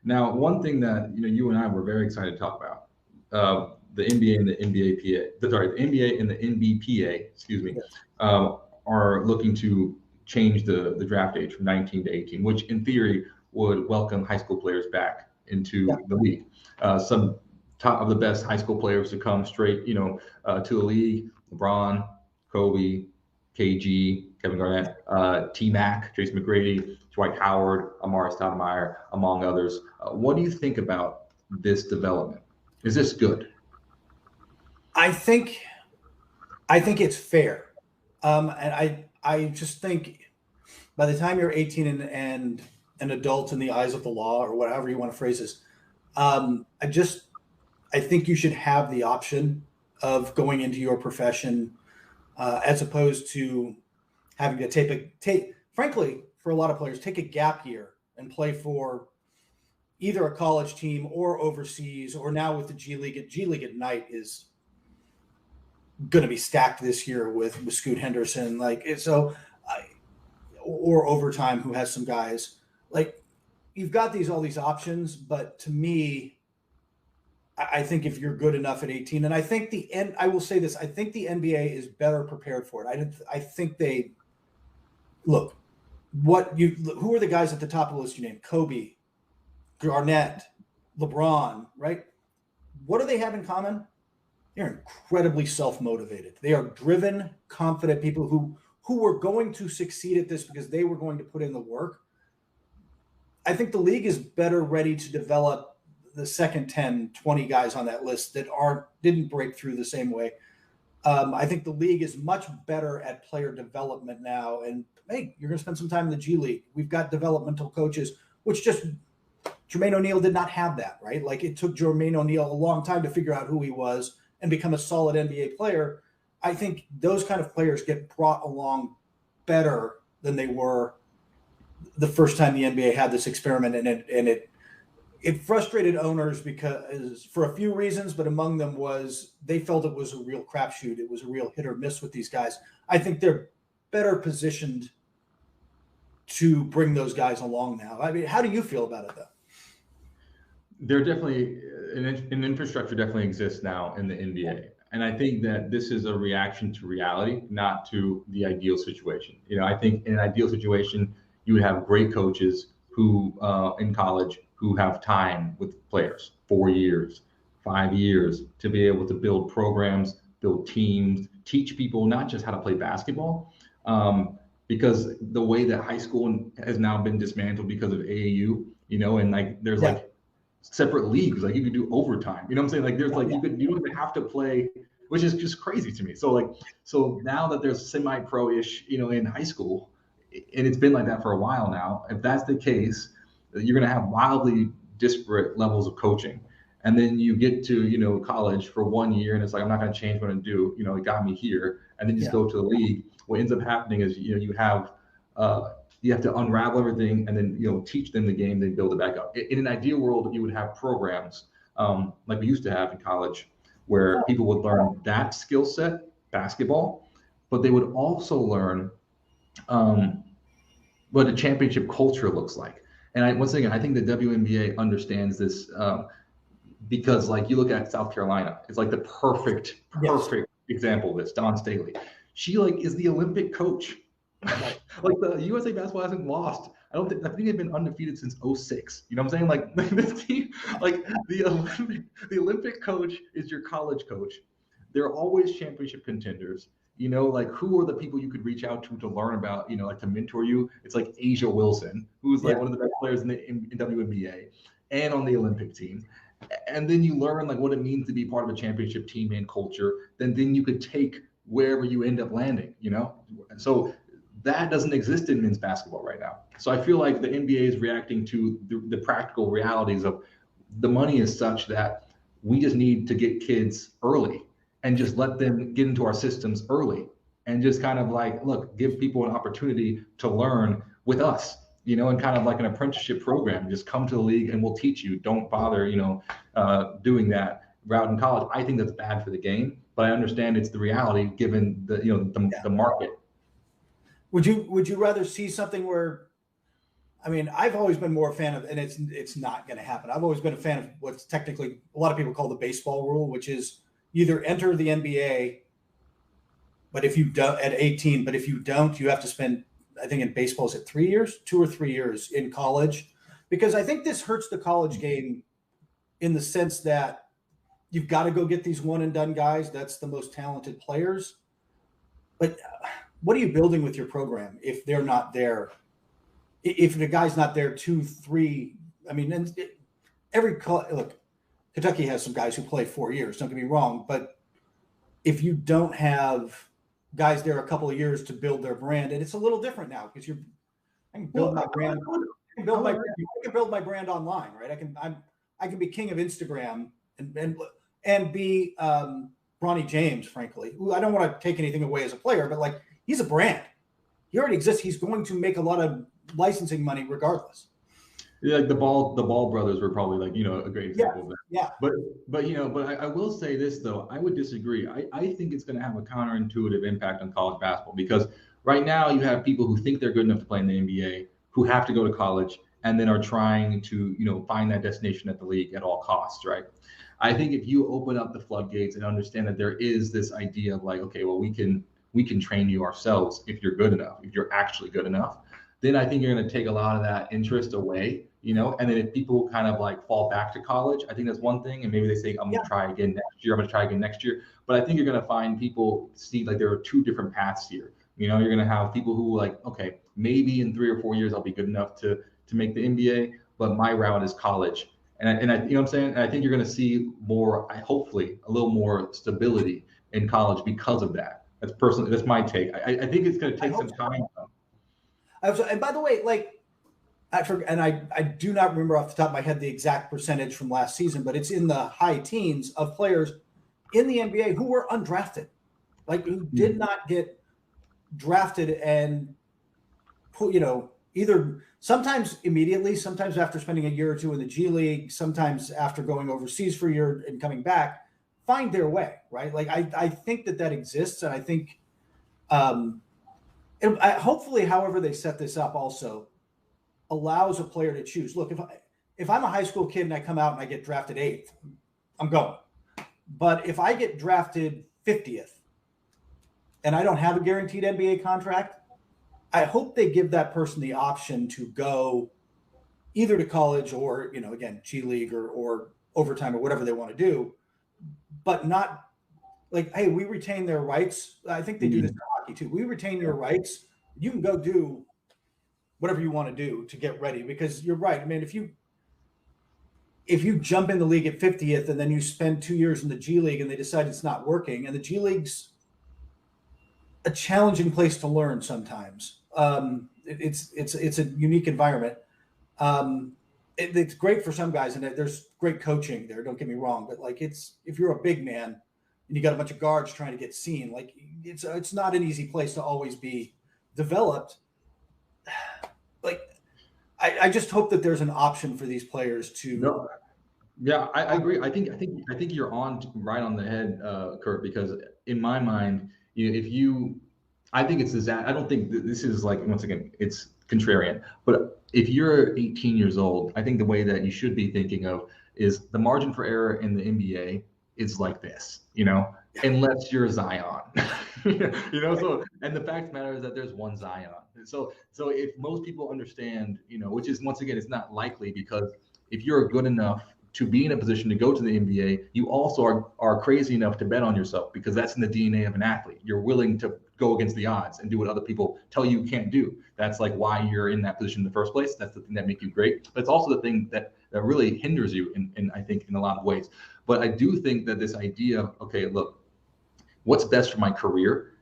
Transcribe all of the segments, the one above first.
Now, one thing that you and I were very excited to talk about, the NBA and the NBAPA, the NBA and the NBPA, excuse me, Yes. are looking to change the draft age from 19 to 18, which in theory would welcome high school players back Yeah. into the league. Some top of the best high school players to come straight, to the league: LeBron, Kobe, KG, Kevin Garnett, T Mac, Tracy McGrady, Dwight Howard, Amari Stoudemire, among others. What do you think about this development? Is this good? I think it's fair. And I just think by the time you're 18 and an adult in the eyes of the law, or whatever you want to phrase this, I think you should have the option of going into your profession, as opposed to having to frankly, for a lot of players, take a gap year and play for either a college team or overseas, or now with the G League. G League Ignite is going to be stacked this year with Scoot Henderson, or Overtime, who has some guys. Like, you've got all these options, but to me, I think if you're good enough at 18, and I will say this, I think the NBA is better prepared for it. I think they look who are the guys at the top of the list you named? Kobe, Garnett, LeBron, right? What do they have in common? They're incredibly self-motivated. They are driven, confident people who were going to succeed at this because they were going to put in the work. I think the league is better ready to develop the second 10, 20 guys on that list that didn't break through the same way. I think the league is much better at player development now. And hey, you're going to spend some time in the G League. We've got developmental coaches, which Jermaine O'Neal did not have that, right? Like, it took Jermaine O'Neal a long time to figure out who he was and become a solid NBA player. I think those kind of players get brought along better than they were the first time the NBA had this experiment, and it frustrated owners because, for a few reasons, but among them was they felt it was a real crapshoot. It was a real hit or miss with these guys. I think they're better positioned to bring those guys along now. I mean, how do you feel about it, though? There definitely an infrastructure definitely exists now in the NBA, and I think that this is a reaction to reality, not to the ideal situation. I think in an ideal situation, you would have great coaches who in college who have time with players, 4 years, 5 years, to be able to build programs, build teams, teach people not just how to play basketball, because the way that high school has now been dismantled because of AAU, and there's separate leagues, like you could do overtime. You know what I'm saying? Like, there's you don't even have to play, which is just crazy to me. So now that there's semi-pro-ish, in high school, and it's been like that for a while now. If that's the case, you're going to have wildly disparate levels of coaching, and then you get to college for 1 year, and it's like, I'm not going to change what I'm going to do. It got me here, and then you just go to the league. What ends up happening is you have to unravel everything, and then teach them the game, then build it back up. In an ideal world, you would have programs like we used to have in college, where people would learn that skill set, basketball, but they would also learn what a championship culture looks like. And once again, I think the WNBA understands this, because you look at South Carolina, it's like the perfect example of this. Dawn Staley, she is the Olympic coach. The USA basketball hasn't lost. I think they've been undefeated since 2006. You know what I'm saying? This team, the Olympic coach is your college coach. They're always championship contenders. Who are the people you could reach out to learn about, to mentor you? It's like Asia Wilson, who's one of the best players in WNBA and on the Olympic team. And then you learn what it means to be part of a championship team and culture. Then you could take wherever you end up landing, So that doesn't exist in men's basketball right now. So I feel like the NBA is reacting to the practical realities of the money is such that we just need to get kids early and just let them get into our systems early, and just kind of give people an opportunity to learn with us, and kind of like an apprenticeship program. Just come to the league and we'll teach you. Don't bother, doing that route in college. I think that's bad for the game, but I understand it's the reality given the market. Would you rather see something where I mean, I've always been more a fan of, and it's not going to happen. I've always been a fan of what's technically a lot of people call the baseball rule, which is you either enter the NBA, but if you don't at 18, but if you don't, you have to spend, I think in baseball, is it 3 years, 2 or 3 years in college? Because I think this hurts the college game in the sense that you've got to go get these one and done guys. That's the most talented players. But what are you building with your program if they're not there? If the guy's not there 2, 3, I mean, look, Kentucky has some guys who play 4 years. Don't get me wrong, but if you don't have guys there a couple of years to build their brand, and it's a little different now because I can build my brand. I can build my brand online, right? I can be king of Instagram and be Bronny James, frankly. Who I don't want to take anything away as a player, but like he's a brand. He already exists. He's going to make a lot of licensing money regardless. Yeah, like the Ball brothers were probably like, a great example of that. Yeah. But I will say this though, I would disagree. I think it's going to have a counterintuitive impact on college basketball because right now you have people who think they're good enough to play in the NBA who have to go to college and then are trying to, find that destination at the league at all costs, right? I think if you open up the floodgates and understand that there is this idea of like, okay, well, we can train you ourselves if you're good enough, if you're actually good enough, then I think you're going to take a lot of that interest away, and then if people kind of like fall back to college, I think that's one thing. And maybe they say, I'm going to try again next year. I'm going to try again next year. But I think you're going to find people see like there are two different paths here. You're going to have people who like, okay, maybe in 3 or 4 years, I'll be good enough to make the NBA, but my route is college. And I, you know what I'm saying? And I think you're going to see more, hopefully a little more stability in college because of that. That's my take. I think it's going to take some time. And by the way, like, I do not remember off the top of my head the exact percentage from last season, but it's in the high teens of players in the NBA who were undrafted, like who did not get drafted and either sometimes immediately, sometimes after spending a year or two in the G League, sometimes after going overseas for a year and coming back, find their way, right? Like I think that exists, and I think hopefully, however they set this up, also allows a player to choose. Look, if I'm a high school kid and I come out and I get drafted 8th, I'm going. But if I get drafted 50th and I don't have a guaranteed NBA contract, I hope they give that person the option to go either to college or, again, G League or overtime or whatever they want to do, but not like, hey, we retain their rights. I think they do this in hockey too. We retain your rights. You can go do whatever you want to do to get ready, because you're right. I mean, if you jump in the league at 50th and then you spend 2 years in the G League and they decide it's not working, and the G League's a challenging place to learn sometimes. It's a unique environment. It's great for some guys, and there's great coaching there. Don't get me wrong, but like if you're a big man and you got a bunch of guards trying to get seen, like it's not an easy place to always be developed. Like I just hope that there's an option for these players to. No. Yeah, I agree. I think you're right on the head, Kurt, because in my mind, I think it's this. I don't think this is like, once again, it's contrarian. But if you're 18 years old, I think the way that you should be thinking of is the margin for error in the NBA is like this, unless you're Zion, So, and the fact of the matter is that there's one Zion. So if most people understand, which is, once again, it's not likely, because if you're good enough to be in a position to go to the NBA, you also are crazy enough to bet on yourself, because that's in the DNA of an athlete. You're willing to go against the odds and do what other people tell you can't do. That's like why you're in that position in the first place. That's the thing that makes you great. But it's also the thing that really hinders you in I think in a lot of ways. But I do think that this idea of, okay, look, what's best for my career?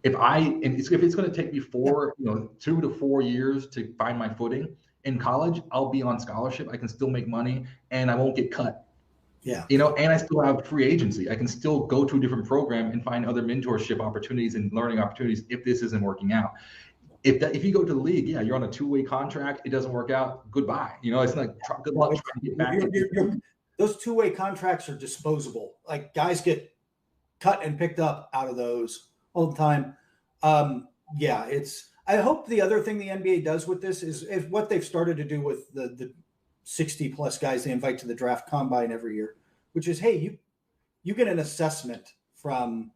If it's going to take me 2 to 4 years to find my footing in college, I'll be on scholarship. I can still make money and I won't get cut. Yeah. And I still have free agency. I can still go to a different program and find other mentorship opportunities and learning opportunities if this isn't working out. If you go to the league, yeah, you're on a 2-way contract. It doesn't work out. Goodbye. It's like good luck trying to get back. Those 2-way contracts are disposable. Like, guys get cut and picked up out of those all the time. I hope the other thing the NBA does with this is what they've started to do with the 60 plus guys they invite to the draft combine every year, which is, hey, you get an assessment from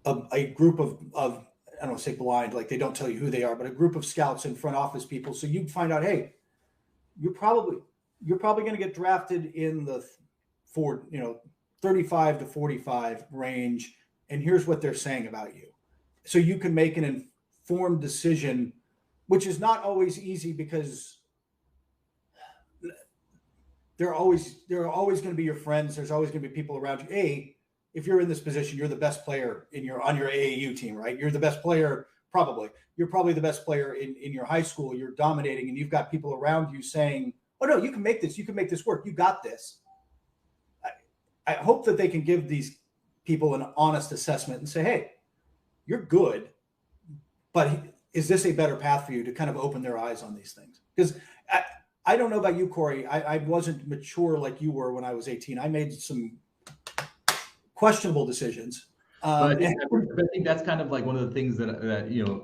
a group of I don't want to say blind, like they don't tell you who they are, but a group of scouts and front office people. So you find out, hey, you're probably going to get drafted in the 35 to 45 range, and here's what they're saying about you. So you can make an informed decision, which is not always easy because they're always going to be your friends. There's always going to be people around you. If you're in this position, you're the best player on your AAU team, right? You're the best player, probably. You're probably the best player in your high school. You're dominating, and you've got people around you saying, "Oh no, you can make this. You can make this work. You got this." I hope that they can give these people an honest assessment and say, "Hey, you're good, but is this a better path for you?" To kind of open their eyes on these things. Because I don't know about you, Corey. I wasn't mature like you were when I was 18. I made some questionable decisions. But I think that's kind of like one of the things that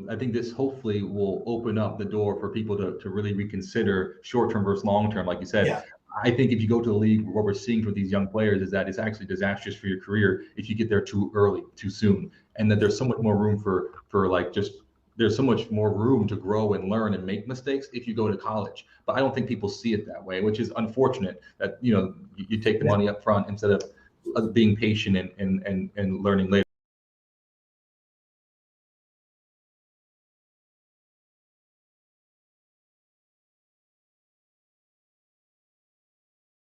I think this hopefully will open up the door for people to really reconsider short-term versus long-term. Like you said, yeah. I think if you go to the league, what we're seeing for these young players is that it's actually disastrous for your career if you get there too early, too soon, and that there's so much more room for there's so much more room to grow and learn and make mistakes if you go to college. But I don't think people see it that way, which is unfortunate that, you take the money up front instead of being patient and learning later.